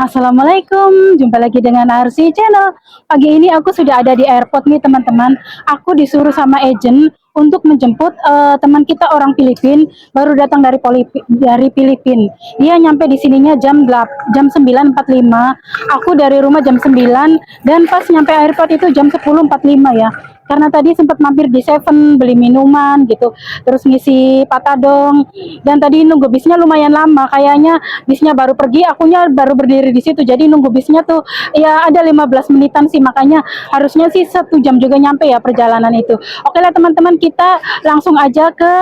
Assalamualaikum, jumpa lagi dengan Arsi Channel. Pagi ini aku sudah ada di airport nih teman-teman. Aku disuruh sama agent untuk menjemput teman kita orang Filipin, baru datang dari Filipin. Dia nyampe di sininya jam 9.45. Aku dari rumah jam 9 dan pas nyampe airport itu jam 10.45 ya. Karena tadi sempat mampir di Seven beli minuman gitu, terus ngisi patadong, dan tadi nunggu bisnya lumayan lama. Kayaknya bisnya baru pergi, akunya baru berdiri di situ, jadi nunggu bisnya tuh ya ada 15 menitan sih, makanya harusnya sih 1 jam juga nyampe ya perjalanan itu. Oke lah teman-teman, kita langsung aja ke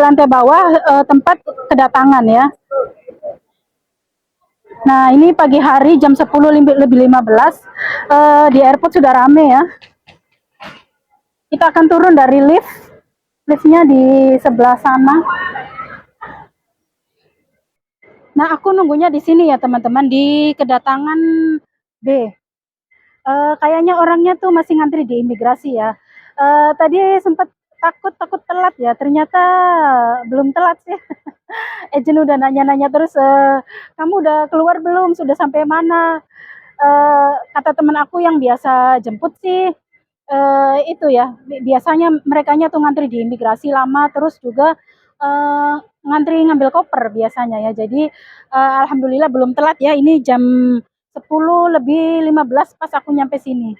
lantai bawah, tempat kedatangan ya. Nah ini pagi hari jam 10 lebih 15, di airport sudah rame ya. Kita akan turun dari liftnya di sebelah sana. Nah, aku nunggunya di sini ya teman-teman, di kedatangan B. Kayaknya orangnya tuh masih ngantri di imigrasi ya. Tadi sempat takut telat ya, ternyata belum telat sih. Agent udah nanya-nanya terus, kamu udah keluar belum? Sudah sampai mana? Kata teman aku yang biasa jemput sih, itu ya, biasanya merekanya tuh ngantri di imigrasi lama, terus juga ngantri ngambil koper biasanya ya. Jadi alhamdulillah belum telat ya, ini jam 10 lebih 15 pas aku nyampe sini.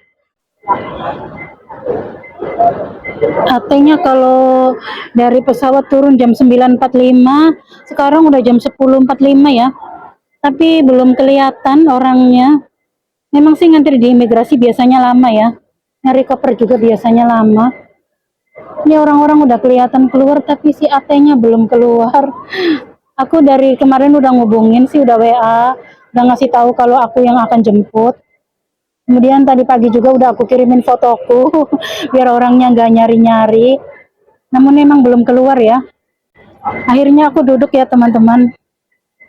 AT-nya kalau dari pesawat turun jam 9.45, sekarang udah jam 10.45 ya, tapi belum kelihatan orangnya. Memang sih ngantri di imigrasi biasanya lama ya, nyari koper juga biasanya lama. Ini orang-orang udah kelihatan keluar, tapi si AT-nya belum keluar. Aku dari kemarin udah ngubungin sih, udah WA, udah ngasih tahu kalau aku yang akan jemput. Kemudian tadi pagi juga udah aku kirimin fotoku, biar orangnya nggak nyari-nyari. Namun memang belum keluar ya. Akhirnya aku duduk ya teman-teman.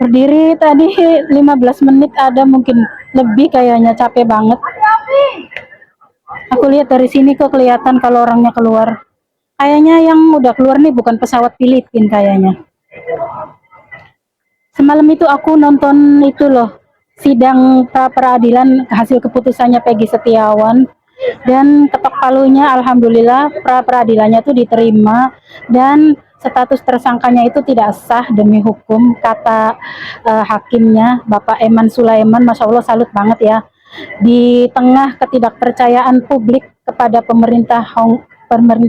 Berdiri tadi 15 menit ada, mungkin lebih, kayaknya capek banget. Aku lihat dari sini kok kelihatan kalau orangnya keluar. Kayaknya yang udah keluar nih bukan pesawat Filipin kayaknya. Semalam itu aku nonton itu loh, sidang pra peradilan hasil keputusannya Peggy Setiawan, dan ketok palunya alhamdulillah pra peradilannya itu diterima dan status tersangkanya itu tidak sah demi hukum, kata hakimnya Bapak Eman Sulaiman. Masya Allah, salut banget ya. Di tengah ketidakpercayaan publik kepada pemerintah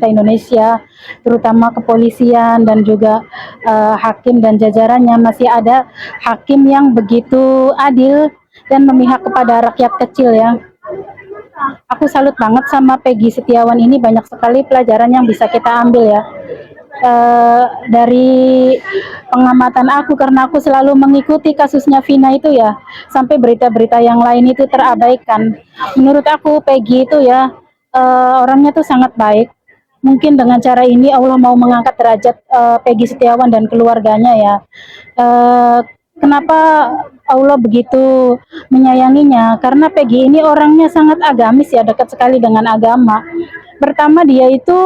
Indonesia, terutama kepolisian dan juga hakim dan jajarannya, masih ada hakim yang begitu adil dan memihak kepada rakyat kecil ya. Aku salut banget sama Peggy Setiawan ini, banyak sekali pelajaran yang bisa kita ambil ya. Dari pengamatan aku, karena aku selalu mengikuti kasusnya Vina itu ya, sampai berita-berita yang lain itu terabaikan. Menurut aku Peggy itu ya, orangnya tuh sangat baik. Mungkin dengan cara ini Allah mau mengangkat derajat Peggy Setiawan dan keluarganya ya. Kenapa Allah begitu menyayanginya? Karena Peggy ini orangnya sangat agamis ya, dekat sekali dengan agama. Pertama, dia itu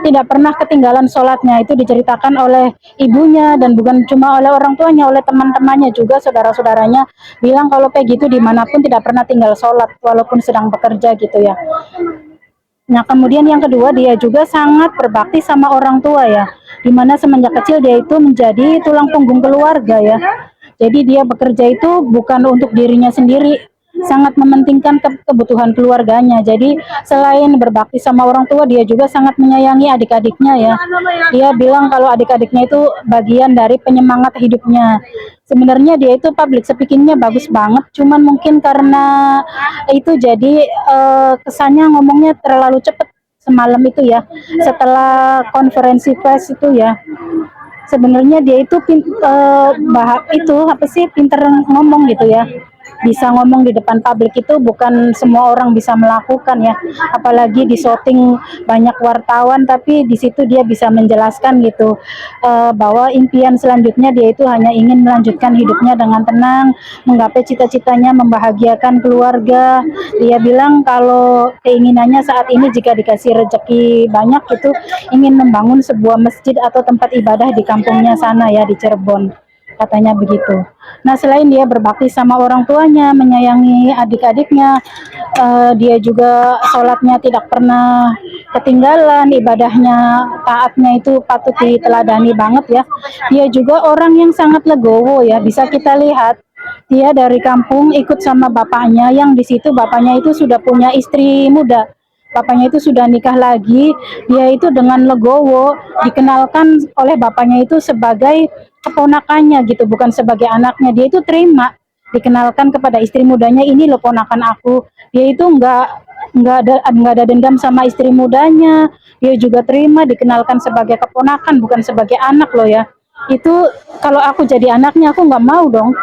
tidak pernah ketinggalan sholatnya, itu diceritakan oleh ibunya, dan bukan cuma oleh orang tuanya, oleh teman-temannya juga, saudara-saudaranya bilang kalau Peggy itu dimanapun tidak pernah tinggal sholat walaupun sedang bekerja gitu ya. Nah kemudian yang kedua, dia juga sangat berbakti sama orang tua ya, dimana semenjak kecil dia itu menjadi tulang punggung keluarga ya. Jadi dia bekerja itu bukan untuk dirinya sendiri, sangat mementingkan kebutuhan keluarganya. Jadi selain berbakti sama orang tua, dia juga sangat menyayangi adik-adiknya ya. Dia bilang kalau adik-adiknya itu bagian dari penyemangat hidupnya. Sebenarnya dia itu public speakingnya bagus banget, cuman mungkin karena itu jadi kesannya ngomongnya terlalu cepat semalam itu ya, setelah konferensi pers itu ya. Sebenarnya dia itu pinter ngomong gitu ya, bisa ngomong di depan publik itu bukan semua orang bisa melakukan ya, apalagi di syuting banyak wartawan, tapi di situ dia bisa menjelaskan gitu, bahwa impian selanjutnya dia itu hanya ingin melanjutkan hidupnya dengan tenang, menggapai cita-citanya, membahagiakan keluarga. Dia bilang kalau keinginannya saat ini jika dikasih rezeki banyak itu ingin membangun sebuah masjid atau tempat ibadah di kampungnya sana ya, di Cirebon. katanya begitu. Nah, selain dia berbakti sama orang tuanya, menyayangi adik-adiknya, dia juga sholatnya tidak pernah ketinggalan, ibadahnya, taatnya itu patut diteladani banget ya. Dia juga orang yang sangat legowo ya, bisa kita lihat dia dari kampung ikut sama bapaknya, yang di situ bapaknya itu sudah punya istri muda. Bapaknya itu sudah nikah lagi, dia itu dengan legowo dikenalkan oleh bapaknya itu sebagai keponakannya gitu, bukan sebagai anaknya. Dia itu terima dikenalkan kepada istri mudanya, ini loh ponakan aku. Dia itu nggak ada dendam sama istri mudanya. Dia juga terima dikenalkan sebagai keponakan, bukan sebagai anak loh ya. Itu kalau aku jadi anaknya, aku nggak mau dong.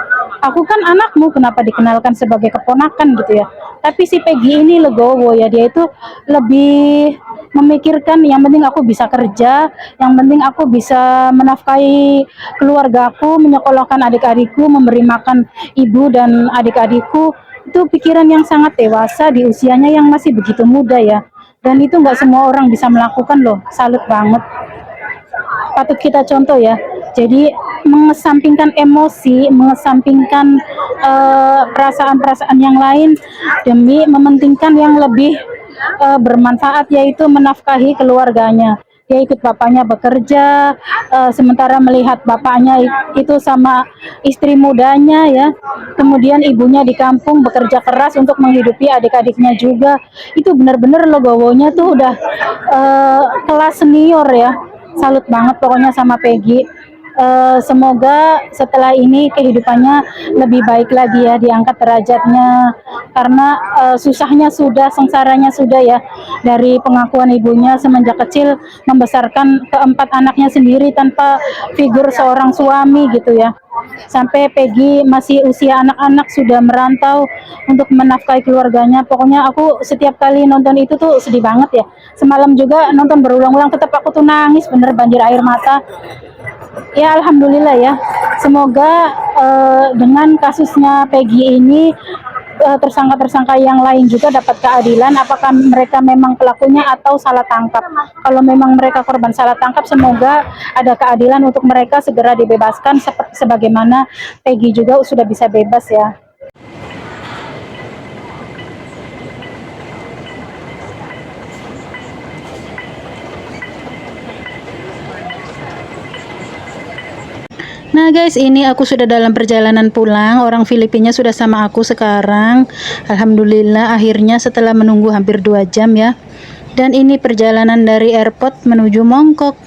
Aku kan anakmu, kenapa dikenalkan sebagai keponakan gitu ya. Tapi si Peggy ini legowo ya, dia itu lebih memikirkan yang penting aku bisa kerja, yang penting aku bisa menafkahi keluargaku, menyekolahkan adik-adikku, memberi makan ibu dan adik-adikku. Itu pikiran yang sangat dewasa di usianya yang masih begitu muda ya. Dan itu nggak semua orang bisa melakukan loh, salut banget. Patut kita contoh ya. Jadi mengesampingkan emosi, mengesampingkan perasaan-perasaan yang lain demi mementingkan yang lebih bermanfaat, yaitu menafkahi keluarganya. Dia ikut bapaknya bekerja, sementara melihat bapaknya itu sama istri mudanya ya. Kemudian ibunya di kampung bekerja keras untuk menghidupi adik-adiknya juga. Itu benar-benar legowonya tuh udah kelas senior ya. Salut banget pokoknya sama Peggy. Semoga setelah ini kehidupannya lebih baik lagi ya, diangkat derajatnya, karena susahnya sudah, sengsaranya sudah ya, dari pengakuan ibunya semenjak kecil membesarkan keempat anaknya sendiri tanpa figur seorang suami gitu ya. Sampai Peggy masih usia anak-anak sudah merantau untuk menafkahi keluarganya. Pokoknya aku setiap kali nonton itu tuh sedih banget ya. Semalam juga nonton berulang-ulang, tetap aku tuh nangis bener, banjir air mata. Ya alhamdulillah ya. Semoga dengan kasusnya Peggy ini tersangka-tersangka yang lain juga dapat keadilan. Apakah mereka memang pelakunya atau salah tangkap? Kalau memang mereka korban salah tangkap, semoga ada keadilan untuk mereka segera dibebaskan, sebagaimana Peggy juga sudah bisa bebas ya. Nah guys, ini aku sudah dalam perjalanan pulang. Orang Filipina sudah sama aku sekarang. Alhamdulillah, akhirnya setelah menunggu hampir 2 jam ya. Dan ini perjalanan dari airport menuju Mongkok.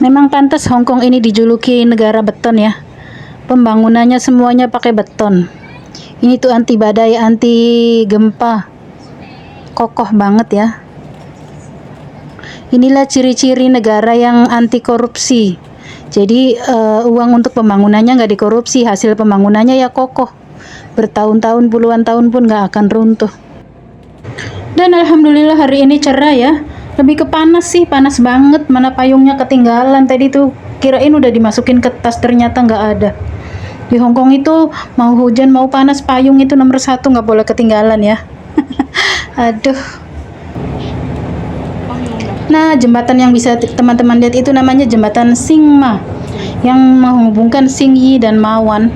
Memang pantas Hong Kong ini dijuluki negara beton ya. Pembangunannya semuanya pakai beton. Ini tuh anti badai, anti gempa. Kokoh banget ya. Inilah ciri-ciri negara yang anti korupsi. Jadi uang untuk pembangunannya nggak dikorupsi, hasil pembangunannya ya kokoh. Bertahun-tahun, puluhan tahun pun nggak akan runtuh. Dan alhamdulillah hari ini cerah ya. Lebih ke panas sih, panas banget. Mana payungnya ketinggalan tadi tuh. Kirain udah dimasukin ke tas, ternyata nggak ada. Di Hong Kong itu mau hujan mau panas, payung itu nomor 1, nggak boleh ketinggalan ya. Aduh. Nah, jembatan yang bisa teman-teman lihat itu namanya jembatan Singma, yang menghubungkan Singyi dan Mawan.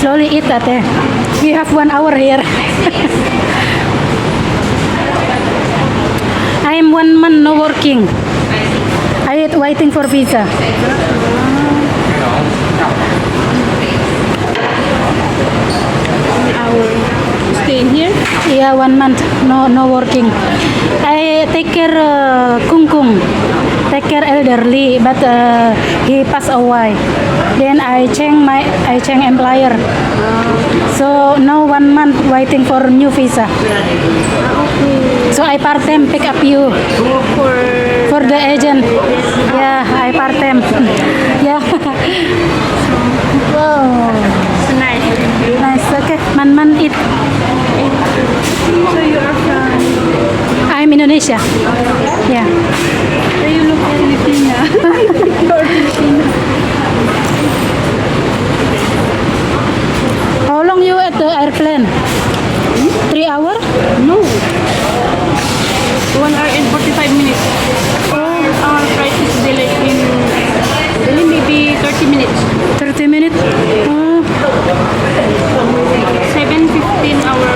Slowly eat that eh. We have 1 hour here. I am 1 month no working. I waiting for visa. Staying here? Yeah, 1 month no working. I take care Kung Kung, take care elderly, but he passed away. Then I change employer. So now 1 month waiting for new visa. So I part time pick up you for the agent. Yeah, I part time. Yeah. Wow. Nice. Okay, man eat. So you are from? I'm Indonesia. Yeah. So you look Filipina. You're Filipina. How long you at get the airplane? 3 hour? No. 1 hour and 45 minutes. Our flight is delayed in maybe 30 minutes. 30 minutes? 7:15 our